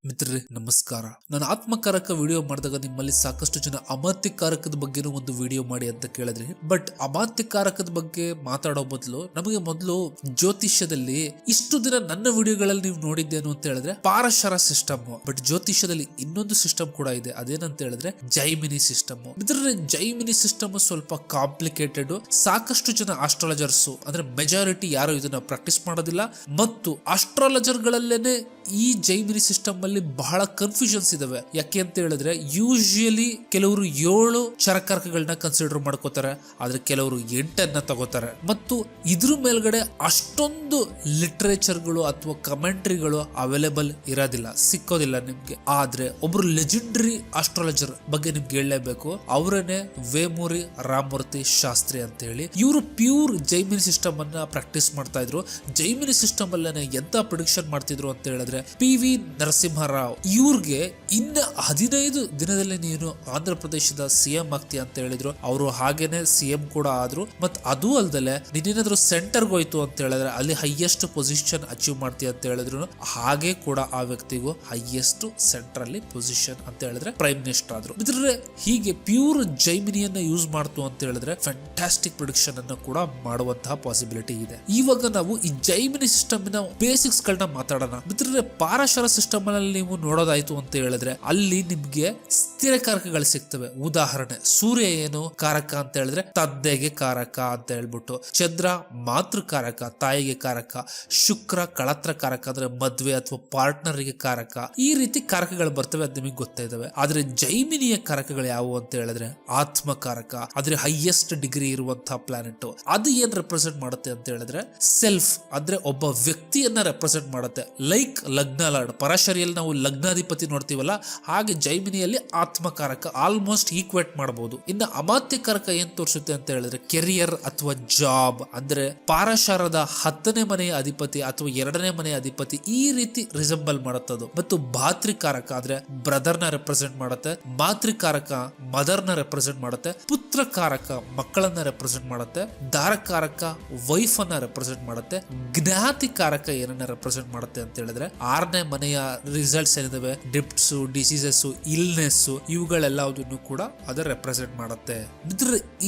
ಮಿತ್ರರೇ ನಮಸ್ಕಾರ. ನಾನು ಆತ್ಮಕಾರಕ ವಿಡಿಯೋ ಮಾಡಿದಾಗ ನಿಮ್ಮಲ್ಲಿ ಸಾಕಷ್ಟು ಜನ ಅಮಾತ್ಯಕಾರಕದ ಬಗ್ಗೆನೂ ಒಂದು ವಿಡಿಯೋ ಮಾಡಿ ಅಂತ ಕೇಳಿದ್ರಿ. ಬಟ್ ಅಮಾತ್ಯಕಾರಕದ ಬಗ್ಗೆ ಮಾತಾಡೋ ಬದಲು ನಮಗೆ ಮೊದಲು ಜ್ಯೋತಿಷ್ಯದಲ್ಲಿ ಇಷ್ಟು ದಿನ ನನ್ನ ವಿಡಿಯೋಗಳಲ್ಲಿ ನೀವು ನೋಡಿದ್ದೇನು ಅಂತ ಹೇಳಿದ್ರೆ ಪಾರಶರ ಸಿಸ್ಟಮ್. ಬಟ್ ಜ್ಯೋತಿಷ್ಯದಲ್ಲಿ ಇನ್ನೊಂದು ಸಿಸ್ಟಮ್ ಕೂಡ ಇದೆ, ಅದೇನಂತ ಹೇಳಿದ್ರೆ ಜೈಮಿನಿ ಸಿಸ್ಟಮ್. ಮಿತ್ರರೇ, ಜೈಮಿನಿ ಸಿಸ್ಟಮ್ ಸ್ವಲ್ಪ ಕಾಂಪ್ಲಿಕೇಟೆಡ್. ಸಾಕಷ್ಟು ಜನ ಆಸ್ಟ್ರಾಲಜರ್ಸ್ ಅಂದ್ರೆ ಮೆಜಾರಿಟಿ ಯಾರು ಇದನ್ನ ಪ್ರಾಕ್ಟೀಸ್ ಮಾಡೋದಿಲ್ಲ, ಮತ್ತು ಆಸ್ಟ್ರಾಲಜರ್ ಗಳಲ್ಲೇನೆ ಈ ಜೈಮಿನಿ ಸಿಸ್ಟಮ್ ಅಲ್ಲಿ ಬಹಳ ಕನ್ಫ್ಯೂಷನ್ಸ್ ಇದಾವೆ. ಯಾಕೆ ಅಂತ ಹೇಳಿದ್ರೆ ಯೂಶುವಲಿ ಕೆಲವರು 7 ಚರಕಾರಕಗಳನ್ನ ಕನ್ಸಿಡರ್ ಮಾಡ್ಕೋತಾರೆ, ಆದ್ರೆ ಕೆಲವರು 8 ತಗೋತಾರೆ. ಮತ್ತು ಇದ್ರ ಮೇಲ್ಗಡೆ ಅಷ್ಟೊಂದು ಲಿಟರೇಚರ್ಗಳು ಅಥವಾ ಕಮೆಂಟ್ರಿಗಳು ಅವೈಲೇಬಲ್ ಇರೋದಿಲ್ಲ, ಸಿಕ್ಕೋದಿಲ್ಲ ನಿಮ್ಗೆ. ಆದ್ರೆ ಒಬ್ರು ಲೆಜೆಂಡರಿ ಆಸ್ಟ್ರಾಲಜರ್ ಬಗ್ಗೆ ನಿಮ್ಗೆ ಹೇಳಲೇಬೇಕು. ಅವರೇನೆ ವೇಮೂರಿ ರಾಮಮೂರ್ತಿ ಶಾಸ್ತ್ರಿ ಅಂತ ಹೇಳಿ. ಇವರು ಪ್ಯೂರ್ ಜೈಮಿನಿ ಸಿಸ್ಟಮ್ ಅನ್ನ ಪ್ರಾಕ್ಟೀಸ್ ಮಾಡ್ತಾ ಇದ್ರು. ಜೈಮಿನಿ ಸಿಸ್ಟಮ್ ಅಲ್ಲೇನೆ ಎಂತ ಪ್ರಿಡಿಕ್ಷನ್ ಮಾಡ್ತಿದ್ರು ಅಂತ ಹೇಳಿದ್ರೆ PV ನರಸಿಂಹರಾವ್ ಇವ್ರಿಗೆ ಇನ್ನ 15 ದಿನದಲ್ಲಿ ನೀನು ಆಂಧ್ರ ಪ್ರದೇಶದ CM ಆಗ್ತೀಯ ಅಂತ ಹೇಳಿದ್ರು. ಅವರು ಹಾಗೇನೆ CM ಕೂಡ ಆದ್ರು. ಮತ್ ಅದು ಅಲ್ದಲೆ ನೀನೇನಾದ್ರೂ ಸೆಂಟರ್ಗೆ ಹೋಯ್ತು ಅಂತ ಹೇಳಿದ್ರೆ ಅಲ್ಲಿ ಹೈಯೆಸ್ಟ್ ಪೊಸಿಷನ್ ಅಚೀವ್ ಮಾಡ್ತೀಯ ಅಂತ ಹೇಳಿದ್ರು. ಹಾಗೆ ಕೂಡ ಆ ವ್ಯಕ್ತಿಗೂ ಹೈಯೆಸ್ಟ್ ಸೆಂಟರ್ ಅಲ್ಲಿ ಪೊಸಿಷನ್ ಅಂತ ಹೇಳಿದ್ರೆ ಪ್ರೈಮ್ ಮಿನಿಸ್ಟರ್ ಆದ್ರು. ಇದ್ರೆ ಹೀಗೆ ಪ್ಯೂರ್ ಜೈಮಿನಿಯನ್ನ ಯೂಸ್ ಮಾಡ್ತು ಅಂತ ಹೇಳಿದ್ರೆ ಫ್ಯಾಂಟಾಸ್ಟಿಕ್ ಪ್ರಿಡಿಕ್ಷನ್ ಅನ್ನು ಕೂಡ ಮಾಡುವಂತಹ ಪಾಸಿಬಿಲಿಟಿ ಇದೆ. ಇವಾಗ ನಾವು ಈ ಜೈಮಿನಿ ಸಿಸ್ಟಮ್ ನ ಬೇಸಿಕ್ಸ್ ಗಳನ್ನ ಮಾತಾಡೋಣ. ಮಿತ್ರರೇ, ಪಾರಶರ ಸಿಸ್ಟಮ್ ಅಲ್ಲಿ ನೀವು ನೋಡೋದಾಯ್ತು ಅಂತ ಹೇಳಿದ್ರೆ ಅಲ್ಲಿ ನಿಮ್ಗೆ ಸ್ಥಿರ ಕಾರಕಗಳು ಸಿಗ್ತವೆ. ಉದಾಹರಣೆ, ಸೂರ್ಯ ಏನು ಕಾರಕ ಅಂತ ಹೇಳಿದ್ರೆ ತಂದೆಗೆ ಕಾರಕ ಅಂತ ಹೇಳ್ಬಿಟ್ಟು, ಚಂದ್ರ ಮಾತೃಕಾರಕ ತಾಯಿಗೆ ಕಾರಕ, ಶುಕ್ರ ಕಳತ್ರ ಕಾರಕ ಅಂದ್ರೆ ಮದ್ವೆ ಅಥವಾ ಪಾರ್ಟ್ನರ್ ಗೆ ಕಾರಕ. ಈ ರೀತಿ ಕಾರಕಗಳು ಬರ್ತವೆ, ಅದು ನಿಮಗೆ ಗೊತ್ತಾ ಇದಾವೆ. ಆದ್ರೆ ಜೈಮಿನಿಯ ಕಾರಕಗಳು ಯಾವುವು ಅಂತ ಹೇಳಿದ್ರೆ ಆತ್ಮಕಾರಕ, ಆದ್ರೆ ಹೈಯೆಸ್ಟ್ ಡಿಗ್ರಿ ಇರುವಂತಹ ಪ್ಲಾನೆಟ್. ಅದು ಏನ್ ರೆಪ್ರೆಸೆಂಟ್ ಮಾಡುತ್ತೆ ಅಂತ ಹೇಳಿದ್ರೆ ಸೆಲ್ಫ್, ಅಂದ್ರೆ ಒಬ್ಬ ವ್ಯಕ್ತಿಯನ್ನ ರೆಪ್ರೆಸೆಂಟ್ ಮಾಡುತ್ತೆ. ಲೈಕ್ ಲಗ್ನ ಲಾರ್ಡ್, ಪರಾಶರಿಯಲ್ಲಿ ನಾವು ಲಗ್ನಾಧಿಪತಿ ನೋಡ್ತೀವಲ್ಲ, ಹಾಗೆ ಜೈಮಿನಿಯಲ್ಲಿ ಆತ್ಮಕಾರಕ ಆಲ್ಮೋಸ್ಟ್ ಈಕ್ವೇಟ್ ಮಾಡಬಹುದು. ಇನ್ನು ಅಮಾತ್ಯಕಾರಕ ಏನ್ ತೋರಿಸುತ್ತೆ ಅಂತ ಹೇಳಿದ್ರೆ ಕೆರಿಯರ್ ಅಥವಾ ಜಾಬ್, ಅಂದ್ರೆ ಪಾರಶರದ 10ನೇ ಮನೆಯ ಅಧಿಪತಿ ಅಥವಾ 2ನೇ ಮನೆಯ ಅಧಿಪತಿ, ಈ ರೀತಿ ರಿಸೆಂಬಲ್ ಮಾಡುತ್ತದು. ಮತ್ತು ಭಾತೃಕಾರಕ ಅಂದ್ರೆ ಬ್ರದರ್ ನ ರೆಪ್ರೆಸೆಂಟ್ ಮಾಡುತ್ತೆ, ಮಾತೃಕಾರಕ ಮದರ್ ನ ರೆಪ್ರೆಸೆಂಟ್ ಮಾಡುತ್ತೆ, ಪುತ್ರಕಾರಕ ಮಕ್ಕಳನ್ನ ರೆಪ್ರೆಸೆಂಟ್ ಮಾಡುತ್ತೆ, ದಾರಕಾರಕ ವೈಫ್ ಅನ್ನ ರೆಪ್ರೆಸೆಂಟ್ ಮಾಡುತ್ತೆ, ಜ್ಞಾತಿಕಾರಕ ಏನನ್ನ ರೆಪ್ರೆಸೆಂಟ್ ಮಾಡುತ್ತೆ ಅಂತ ಹೇಳಿದ್ರೆ 6ನೇ ಮನೆಯ ರಿಸಲ್ಟ್ಸ್ ಏನಿದಾವೆ, ಡಿಪ್ಟ್ಸ್, ಡಿಸೀಸಸ್, ಇಲ್ನೆಸ್, ಇವುಗಳೆಲ್ಲದನ್ನು ಕೂಡ ಅದು ರೆಪ್ರೆಸೆಂಟ್ ಮಾಡುತ್ತೆ.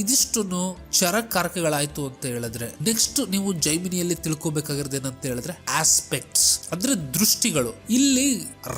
ಇದಿಷ್ಟು ಚರಕಾರಕಗಳಾಯ್ತು ಅಂತ ಹೇಳಿದ್ರೆ ನೆಕ್ಸ್ಟ್ ನೀವು ಜೈಮಿನಿಯಲ್ಲಿ ತಿಳ್ಕೊಬೇಕಾಗಿರೋದು ಏನಂತ ಹೇಳಿದ್ರೆ ಆಸ್ಪೆಕ್ಟ್ಸ್, ಅಂದ್ರೆ ದೃಷ್ಟಿಗಳು. ಇಲ್ಲಿ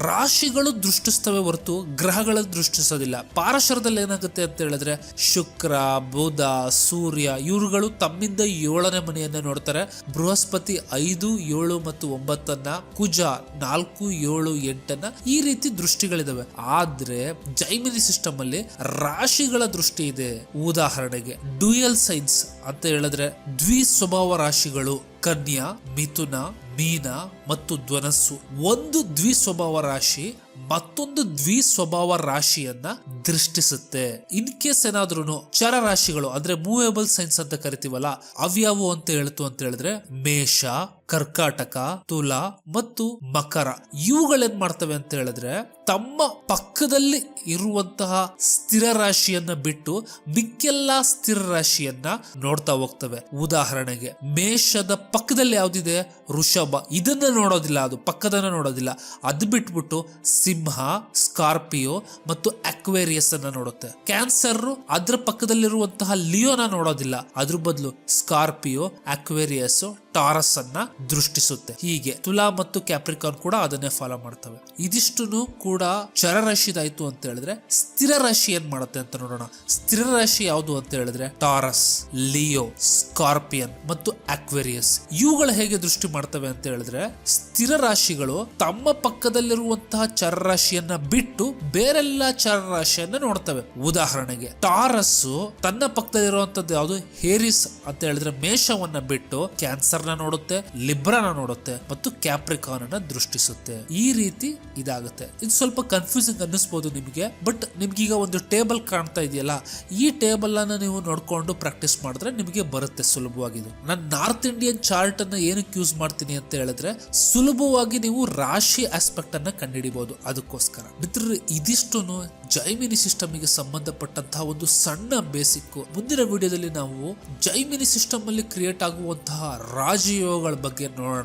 ರಾಶಿಗಳು ದೃಷ್ಟಿಸ್ತವೆ ಹೊರತು ಗ್ರಹಗಳು ದೃಷ್ಟಿಸೋದಿಲ್ಲ. ಪಾರಶರದಲ್ಲಿ ಏನಾಗುತ್ತೆ ಅಂತ ಹೇಳಿದ್ರೆ ಶುಕ್ರ, ಬುಧ, ಸೂರ್ಯ ಇವ್ರುಗಳು ತಮ್ಮಿಂದ 7ನೇ ಮನೆಯನ್ನ ನೋಡ್ತಾರೆ. ಬೃಹಸ್ಪತಿ 5, 7 ಮತ್ತು 9, ಕುಜ 4, 7, 8 ಈ ರೀತಿ ದೃಷ್ಟಿಗಳಿದಾವೆ. ಆದ್ರೆ ಜೈಮಿನಿ ಸಿಸ್ಟಮ್ ಅಲ್ಲಿ ರಾಶಿಗಳ ದೃಷ್ಟಿ ಇದೆ. ಉದಾಹರಣೆಗೆ ಡ್ಯೂಯಲ್ ಸೈನ್ಸ್ ಅಂತ ಹೇಳಿದ್ರೆ ದ್ವಿ ಸ್ವಭಾವ ರಾಶಿಗಳು ಕನ್ಯಾ, ಮಿಥುನ, ಮೀನ ಮತ್ತು ಧನಸ್ಸು. ಒಂದು ದ್ವಿ ಸ್ವಭಾವ ರಾಶಿ ಮತ್ತೊಂದು ದ್ವಿ ಸ್ವಭಾವ ರಾಶಿಯನ್ನ ದೃಷ್ಟಿಸುತ್ತೆ. ಇನ್ ಕೇಸ್ ಏನಾದ್ರೂ ಚರ ರಾಶಿಗಳು ಅಂದ್ರೆ ಮೂವೇಬಲ್ ಸೈನ್ಸ್ ಅಂತ ಕರಿತೀವಲ್ಲ, ಅವ್ಯಾವು ಅಂತ ಹೇಳ್ತು ಅಂತ ಹೇಳಿದ್ರೆ ಮೇಷ, ಕರ್ಕಾಟಕ, ತುಲಾ ಮತ್ತು ಮಕರ. ಇವುಗಳೇನ್ ಮಾಡ್ತವೆ ಅಂತ ಹೇಳಿದ್ರೆ ತಮ್ಮ ಪಕ್ಕದಲ್ಲಿ ಇರುವಂತಹ ಸ್ಥಿರ ರಾಶಿಯನ್ನ ಬಿಟ್ಟು ಮಿಕ್ಕೆಲ್ಲಾ ಸ್ಥಿರ ರಾಶಿಯನ್ನ ನೋಡ್ತಾ ಹೋಗ್ತವೆ. ಉದಾಹರಣೆಗೆ ಮೇಷದ ಪಕ್ಕದಲ್ಲಿ ಯಾವ್ದಿದೆ, ವೃಷಭ, ಇದನ್ನ ನೋಡೋದಿಲ್ಲ, ಅದು ಪಕ್ಕದನ್ನ ನೋಡೋದಿಲ್ಲ. ಅದು ಬಿಟ್ಬಿಟ್ಟು ಸಿಂಹ, ಸ್ಕಾರ್ಪಿಯೋ ಮತ್ತು ಅಕ್ವೇರಿಯಸ್ ಅನ್ನ ನೋಡುತ್ತೆ. ಕ್ಯಾನ್ಸರ್ ಅದ್ರ ಪಕ್ಕದಲ್ಲಿರುವಂತಹ ಲಿಯೋನ ನೋಡೋದಿಲ್ಲ, ಅದ್ರ ಬದಲು ಸ್ಕಾರ್ಪಿಯೋ, ಅಕ್ವೇರಿಯಸ್, ಟಾರಸ್ ಅನ್ನ ದೃಷ್ಟಿಸುತ್ತೆ. ಹೀಗೆ ತುಲಾ ಮತ್ತು ಕ್ಯಾಪ್ರಿಕಾನ್ ಕೂಡ ಅದನ್ನೇ ಫಾಲೋ ಮಾಡ್ತವೆ. ಇದಿಷ್ಟು ಕೂಡ ಚರರಾಶಿದಾಯ್ತು ಅಂತ ಹೇಳಿದ್ರೆ ಸ್ಥಿರ ರಾಶಿ ಏನ್ ಮಾಡುತ್ತೆ ಅಂತ ನೋಡೋಣ. ಸ್ಥಿರ ರಾಶಿ ಯಾವುದು ಅಂತ ಹೇಳಿದ್ರೆ ಟಾರಸ್, ಲಿಯೋ, ಸ್ಕಾರ್ಪಿಯನ್ ಮತ್ತು ಅಕ್ವೇರಿಯಸ್. ಇವುಗಳು ಹೇಗೆ ದೃಷ್ಟಿ ಮಾಡ್ತವೆ ಅಂತ ಹೇಳಿದ್ರೆ ಸ್ಥಿರ ರಾಶಿಗಳು ತಮ್ಮ ಪಕ್ಕದಲ್ಲಿರುವಂತಹ ಚರರಾಶಿಯನ್ನ ಬಿಟ್ಟು ಬೇರೆಲ್ಲ ಚರರಾಶಿಯನ್ನ ನೋಡ್ತವೆ. ಉದಾಹರಣೆಗೆ ಟಾರಸ್ ತನ್ನ ಪಕ್ಕದಲ್ಲಿರುವಂತದ್ದು ಯಾವುದು, ಹೇರಿಸ್ ಅಂತ ಹೇಳಿದ್ರೆ ಮೇಷವನ್ನ ಬಿಟ್ಟು ಕ್ಯಾನ್ಸರ್ ನ ನೋಡುತ್ತೆ, ಲಿಬ್ರಾನ ನೋಡುತ್ತೆ ಮತ್ತು ಕ್ಯಾಪ್ರಿಕಾನ್ ಅನ್ನ ದೃಷ್ಟಿಸುತ್ತೆ. ಈ ರೀತಿ ಇದಾಗುತ್ತೆ. ಇದು ಸ್ವಲ್ಪ ಕನ್ಫ್ಯೂಸಿಂಗ್ ಅನ್ನಿಸ್ಬೋದು ನಿಮಗೆ, ಬಟ್ ನಿಮ್ಗೀಗ ಒಂದು ಟೇಬಲ್ ಕಾಣ್ತಾ ಇದೆಯಲ್ಲ, ಈ ಟೇಬಲ್ ಅನ್ನ ನೀವು ನೋಡ್ಕೊಂಡು ಪ್ರಾಕ್ಟೀಸ್ ಮಾಡಿದ್ರೆ ನಿಮಗೆ ಬರುತ್ತೆ ಸುಲಭವಾಗಿ. ನಾನು ನಾರ್ತ್ ಇಂಡಿಯನ್ ಚಾರ್ಟ್ ಅನ್ನ ಏನಕ್ಕೆ ಯೂಸ್ ಮಾಡ್ತೀನಿ ಅಂತ ಹೇಳಿದ್ರೆ ಸುಲಭವಾಗಿ ನೀವು ರಾಶಿ ಆಸ್ಪೆಕ್ಟ್ ಅನ್ನ ಕಂಡುಹಿಡಿಬಹುದು. ಅದಕ್ಕೋಸ್ಕರ ಮಿತ್ರರೇ, ಇದಿಷ್ಟು ಜೈಮಿನಿ ಸಿಸ್ಟಮ್ ಗೆ ಸಂಬಂಧಪಟ್ಟಂತಹ ಒಂದು ಸಣ್ಣ ಬೇಸಿಕ್. ಮುಂದಿನ ವಿಡಿಯೋದಲ್ಲಿ ನಾವು ಜೈಮಿನಿ ಸಿಸ್ಟಮ್ ಅಲ್ಲಿ ಕ್ರಿಯೇಟ್ ಆಗುವಂತಹ ರಾಜಯೋಗಗಳ ಬಗ್ಗೆ ನೋಡೋಣ.